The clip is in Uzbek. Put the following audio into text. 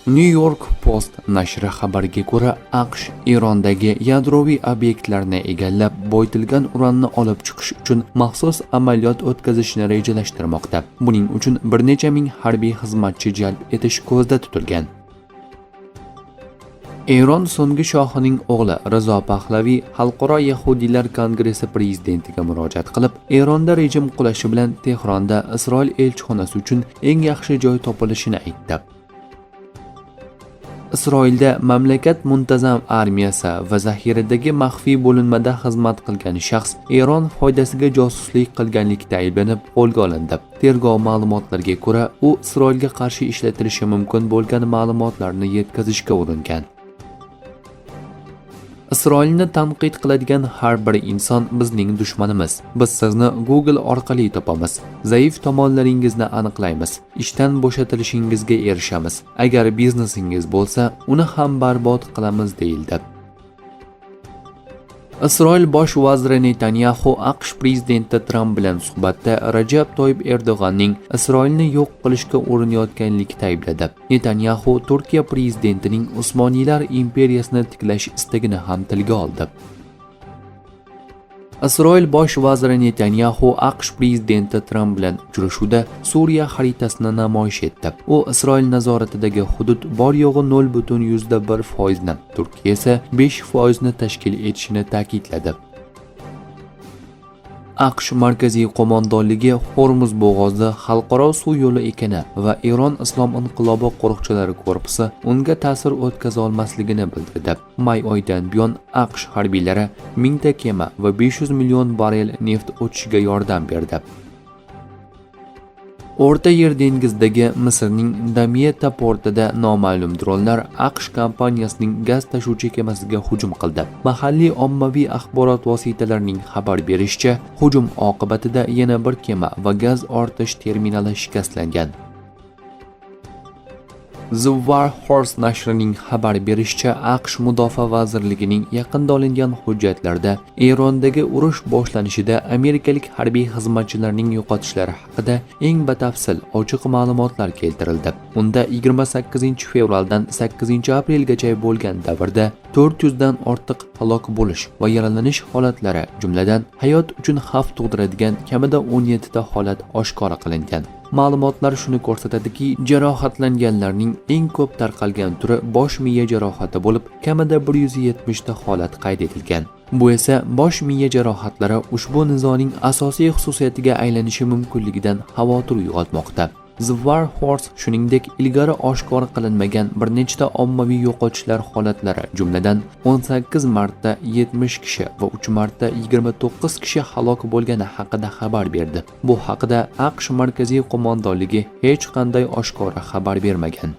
New York Post nashri xabariga ko'ra, AQSh Erondagi yadroviy obyektlarni egallab, boyitilgan uranni olib chiqish uchun maxsus amaliyot o'tkazishni rejalashtirmoqda. Buning uchun bir necha ming harbiy xizmatchi jalb etish ko'zda tutilgan. Eron so'nggi shohining o'g'li Rizo Pahlaviy Xalqaro Yahudiylar kongressi prezidentiga murojaat qilib, Eronda rejim qulashi bilan Tehronda Isroil elchixonasi uchun eng yaxshi joy topilishini aytdi. Isroilda mamlakat muntazam armiyasi va zaxiradagi maxfiy bo'linmada xizmat qilgan shaxs Eron foydasiga josuslik qilganlikda ayblanib qo'lga olindi. Tergov ma'lumotlariga ko'ra, u Isroilga qarshi ishlatilishi mumkin bo'lgan ma'lumotlarni yetkazishga uringan. Isroilni tanqid qiladigan har bir inson bizning dushmanimiz. Biz sizni Google orqali topamiz. Zaif tomonlaringizni aniqlaymiz. Ishdan bo'shatilishingizga erishamiz. Agar biznesingiz bo'lsa, uni ham barbod qilamiz deyildi. Isroil bosh vaziri Netanyahu AQSh prezidenti Tramp bilan suhbatda Rajab Toyyib Erdo'g'anning Isroilni yo'q qilishga urinayotganlikda aybladi. Netanyahu Turkiya prezidentining Usmoniylar imperiyasini tiklash istagini ham tilga oldi. Isroil bosh vaziri Netanyahu AQSh prezidenti Tramp bilan uchrashuvda Suriya xaritasini namoyish etdi. U Isroil nazoratidagi hudud bor yo'g'i 0.1% ni, Turkiya esa 5% ni tashkil etishini ta'kidladi. AQSh markaziy qo'mondonligi Hormuz bo'g'ozida xalqaro suv yo'li ekani va Eron Islom inqilobi qo'riqchilari korpusi unga ta'sir o'tkaza olmasligini bildirdi. May oyidan buyon AQSh harbiylari 1000 ta kema va 500 million barrel neft o'tishiga yordam berdi. O'rta Yer dengizidagi Misrning Damietta portida noma'lum dronlar AQSh kompaniyasining gaz tashuvchi kemasiga hujum qildi. Mahalliy ommaviy axborot vositalarining xabar berishicha, hujum oqibatida yana bir kema va gaz ortish terminali shikastlangan. The War Horse nashrining xabar berishicha, AQSh Mudofaa vazirligining yaqinda olingan hujjatlarda Erondagi urush boshlanishida amerikalik harbiy xizmatchilarning yo'qotishlari haqida eng batafsil ochiq ma'lumotlar keltirildi. Unda 28-fevraldan 8-aprelgacha bo'lgan davrda 400 dan ortiq halok bo'lish va yaralanish holatlari, jumladan hayot uchun xavf tug'diradigan kamida 17 ta holat oshkor qilingan. Ma'lumotlar shuni ko'rsatadiki, jarohatlanganlarning eng ko'p tarqalgan turi bosh miya jarohati bo'lib, kamida 170 ta holat qayd etilgan. Bu esa bosh miya jarohatlari ushbu nizoning asosiy xususiyatiga aylanishi mumkinligidan xavotir uyg'otmoqda. The War Horse shuningdek ilgari oshkor qilinmagan bir nechta ommaviy yo'qotishlar holatlari, jumladan 18 marta 70 kishi va 3 marta 29 kishi halok bo'lgani haqida xabar berdi. Bu haqida AQSh markaziy qo'mondonligi hech qanday oshkora xabar bermagan.